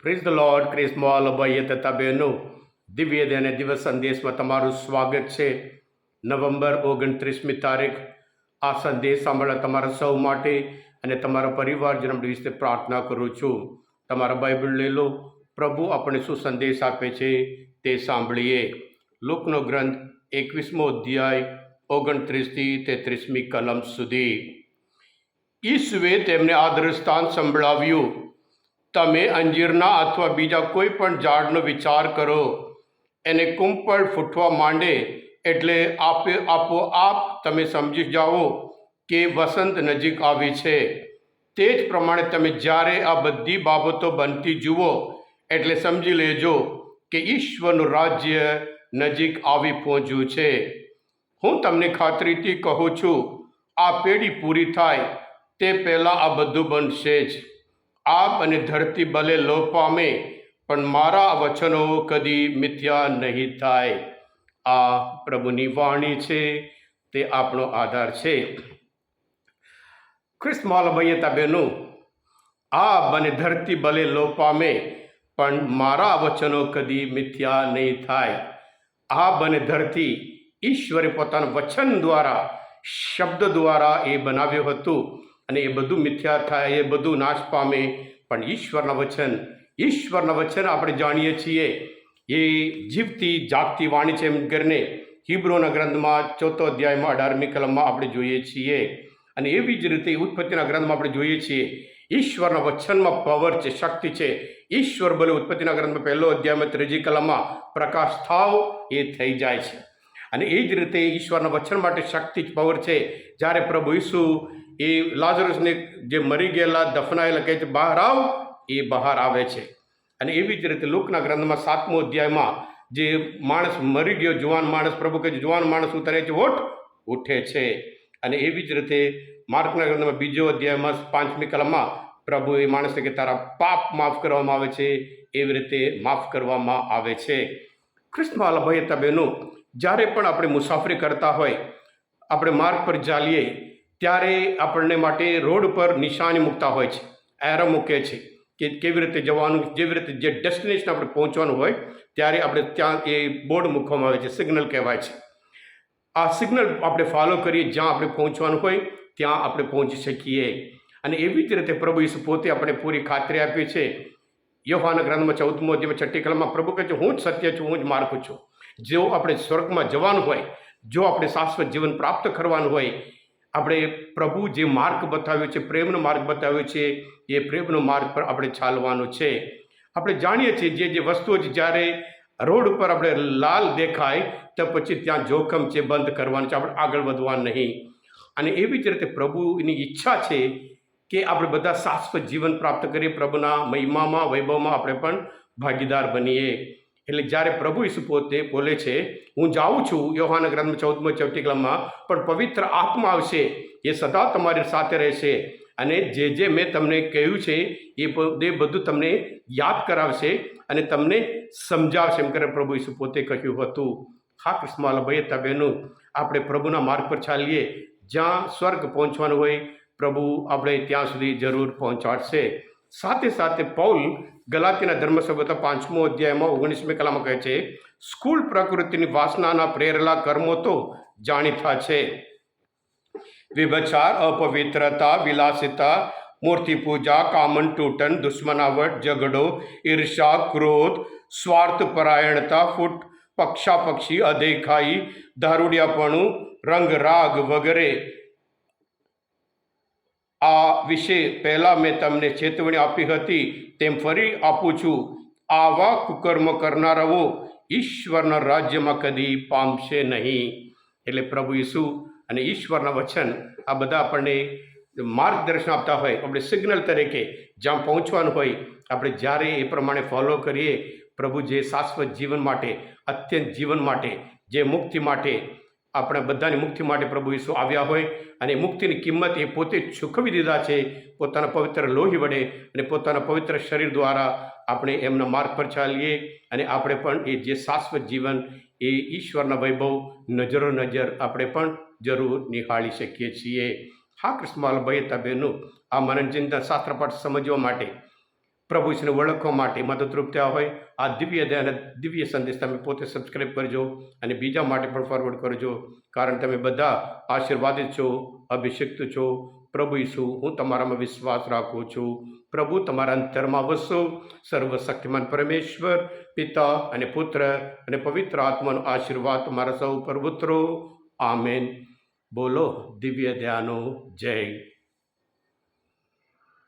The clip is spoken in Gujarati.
Praise the lord. ક્રિસ્મોલ ભાઈએ તથા બહેનો, દિવ્ય અને દિવસ સંદેશમાં તમારું સ્વાગત છે. નવેમ્બર 29મી તારીખ. આ સંદેશ સાંભળવા તમારા સૌ માટે અને તમારા પરિવારજનો વિશે પ્રાર્થના કરું છું. તમારા બાઇબલ લઈ લો. પ્રભુ આપણે શું સંદેશ આપે છે તે સાંભળીએ. લુકનો ગ્રંથ 21મો અધ્યાય 29થી 33મી કલમ સુધી. ઈસુએ તેમને આ દ્રષ્ટાંત સંભળાવ્યું. તમે અંજીરના અથવા બીજા કોઈ પણ ઝાડનો વિચાર કરો. એને કુંપળ ફૂટવા માંડે એટલે આપોઆપ તમે સમજી જાઓ કે વસંત નજીક આવી છે. તે જ પ્રમાણે તમે જ્યારે આ બધી બાબતો બનતી જુઓ એટલે સમજી લેજો કે ઈશ્વરનું રાજ્ય નજીક આવી પહોંચ્યું છે. હું તમને ખાતરીથી કહું છું, આ પેઢી પૂરી થાય તે પહેલાં આ બધું બનશે જ. આપ અને ધરતી ભલે લોપ પામે, પણ મારા વચનો કદી મિથ્યા નહીં થાય. આ પ્રભુની વાણી છે, તે આપણો આધાર છે. ખ્રિસ્તમાલ ભાઈએ બહેનો, આપ અને ધરતી ભલે લોપ પામે, પણ મારા વચનો કદી મિથ્યા નહીં થાય. આપ અને ધરતી ઈશ્વરે પોતાના વચન દ્વારા, શબ્દ દ્વારા એ બનાવ્યું હતું, અને એ બધું મિથ્યા થાય, એ બધું નાશ પામે. પણ ઈશ્વરના વચન આપણે જાણીએ છીએ એ જીવતી જાગતી વાણી છે એમ કરીને હિબ્રુના ગ્રંથમાં 4 અધ્યાયમાં 18મી કલમમાં આપણે જોઈએ છીએ. અને એવી જ રીતે ઉત્પત્તિના ગ્રંથમાં આપણે જોઈએ છીએ ઈશ્વરના વચનમાં પાવર છે, શક્તિ છે. ઈશ્વર બોલે ઉત્પત્તિના ગ્રંથમાં 1 અધ્યાયમાં 3જી કલમમાં પ્રકાશ થાવ એ થઈ જાય છે. અને એ જ રીતે ઈશ્વરના વચન માટે શક્તિ પાવર છે. જ્યારે પ્રભુ ઈસુ એ લાઝરસને જે મરી ગયેલા દફનાયેલા કહે છે બહાર આવ, એ બહાર આવે છે. અને એવી જ રીતે લુકના ગ્રંથમાં 7મો અધ્યાયમાં જે માણસ મરી ગયો, જુવાન માણસ, પ્રભુ કહે છે જુવાન માણસ ઉતરે છે, ઉઠે છે. અને એવી જ રીતે માર્કના ગ્રંથમાં 2 અધ્યાયમાં 5મી કલમમાં પ્રભુ એ માણસને કે તારા પાપ માફ કરવામાં આવે છે, એવી રીતે માફ કરવામાં આવે છે. ખ્રિસ્તમાં ભાઈ બહેનો, જ્યારે પણ આપણે મુસાફરી કરતા હોય, આપણે માર્ગ પર ચાલીએ ત્યારે આપણને માટે રોડ પર નિશાની મૂકતા હોય છે, એરો મૂકે છે કે કેવી રીતે જવાનું. જેવી રીતે જે ડેસ્ટિનેશન આપણે પહોંચવાનું હોય ત્યારે આપણે ત્યાં એ બોર્ડ મૂકવામાં આવે છે, સિગ્નલ કહેવાય છે. આ સિગ્નલ આપણે ફોલો કરીએ, જ્યાં આપણે પહોંચવાનું હોય ત્યાં આપણે પહોંચી શકીએ. અને એવી જ રીતે પ્રભુ ઈસુ પોતે આપણે પૂરી ખાતરી આપી છે. યોહાનના ગ્રંથમાં 14મો અધ્યાયમાં 6ઠી કલમમાં પ્રભુ કહે છે હું જ સત્ય છું, હું જ માર્ગ છું. જો આપણે સ્વર્ગમાં જવાનું હોય, જો આપણે શાશ્વત જીવન પ્રાપ્ત કરવાનું હોય, આપણે પ્રભુ જે માર્ગ બતાવ્યો છે, પ્રેમનો માર્ગ બતાવ્યો છે, એ પ્રેમનો માર્ગ પર આપણે ચાલવાનું છે. આપણે જાણીએ છીએ જે વસ્તુઓ જ્યારે રોડ ઉપર આપણે લાલ દેખાય તો પછી ત્યાં જોખમ છે, બંધ કરવાનું છે, આપણે આગળ વધવાનું નહીં. અને એવી જ રીતે પ્રભુની ઈચ્છા છે કે આપણે બધા શાશ્વત જીવન પ્રાપ્ત કરીએ, પ્રભુના મહિમામાં, વૈભવમાં આપણે પણ ભાગીદાર બનીએ. એટલે જ્યારે પ્રભુ ઈસુ પોતે બોલે છે હું જાઉં છું, યોહાનના ગ્રંથમાં 14મો 4ઠી કલમમાં, પણ પવિત્ર આત્મા આવશે, એ સદા તમારી સાથે રહેશે અને જે મેં તમને કહ્યું છે એ બધું તમને યાદ કરાવશે અને તમને સમજાવશે, એમ કરીને પ્રભુ ઈસુ પોતે કહ્યું હતું. હા કૃષ્ણમાલા ભાઈ બહેનો, આપણે પ્રભુના માર્ગ પર ચાલીએ, જ્યાં સ્વર્ગ પહોંચવાનું હોય પ્રભુ આપણે ત્યાં સુધી જરૂર પહોંચાડશે. સાથે સાથે પૌલ ગલાતીના ધર્મસભ્યતા 5મો અધ્યાયમાં 19મી કલમમાં કહે છે સ્થૂળ પ્રકૃતિની વાસનાના પ્રેરેલા કર્મો તો જાણીતા છે. વ્યભિચાર, અપવિત્રતા, વિલાસિતા, મૂર્તિ પૂજા, કામન તૂટન, દુશ્મનાવટ, ઝઘડો, ઈર્ષા, ક્રોધ, સ્વાર્થ પરાયણતા, ફૂટ, પક્ષાપક્ષી, અદેખાઈ, દારૂડિયાપણું, રંગરાગ વગેરે. આ વિશે પહેલાં મેં તમને ચેતવણી આપી હતી તેમ ફરી આપું છું. આવા કુકર્મ કરનારાઓ ઈશ્વરના રાજ્યમાં કદી પામશે નહીં. એટલે પ્રભુ ઈસુ અને ઈશ્વરના વચન આ બધા આપણને માર્ગદર્શન આપતા હોય. આપણે સિગ્નલ તરીકે જ્યાં પહોંચવાનું હોય આપણે જ્યારે એ પ્રમાણે ફોલો કરીએ, પ્રભુ જે શાશ્વત જીવન માટે, અત્યંત જીવન માટે, જે મુક્તિ માટે, આપણે બધાની મુક્તિ માટે પ્રભુ ઈસુ આવ્યા હોય અને મુક્તિની કિંમત એ પોતે ચૂકવી દીધા છે પોતાના પવિત્ર લોહી વડે અને પોતાના પવિત્ર શરીર દ્વારા. આપણે એમના માર્ગ પર ચાલીએ અને આપણે પણ એ જે શાશ્વત જીવન, એ ઈશ્વરના વૈભવ નજરો નજર આપણે પણ જરૂર નિહાળી શકીએ છીએ. હા કૃષ્ણમાલ ભાઈ બહેનો, આ મનનચિંતન શાસ્ત્રપાઠ સમજવા માટે પ્રભુ ઈસુને ઓળખવા માટે મદદરૂપ થયા હોય આ દિવ્ય દયા અને દિવ્ય સંદેશ તમે પોતે સબસ્ક્રાઈબ કરજો અને બીજા માટે પણ ફોરવર્ડ કરજો, કારણ તમે બધા આશીર્વાદિત છો, અભિષિક્ત છો. પ્રભુ ઈસુ, હું તમારામાં વિશ્વાસ રાખું છું. પ્રભુ તમારા અંતરમાં વસો. સર્વશક્તિમાન પરમેશ્વર પિતા અને પુત્ર અને પવિત્ર આત્માનો આશીર્વાદ તમારા સૌ પર ઉતરો. આમેન. બોલો દિવ્ય દયાનો જય.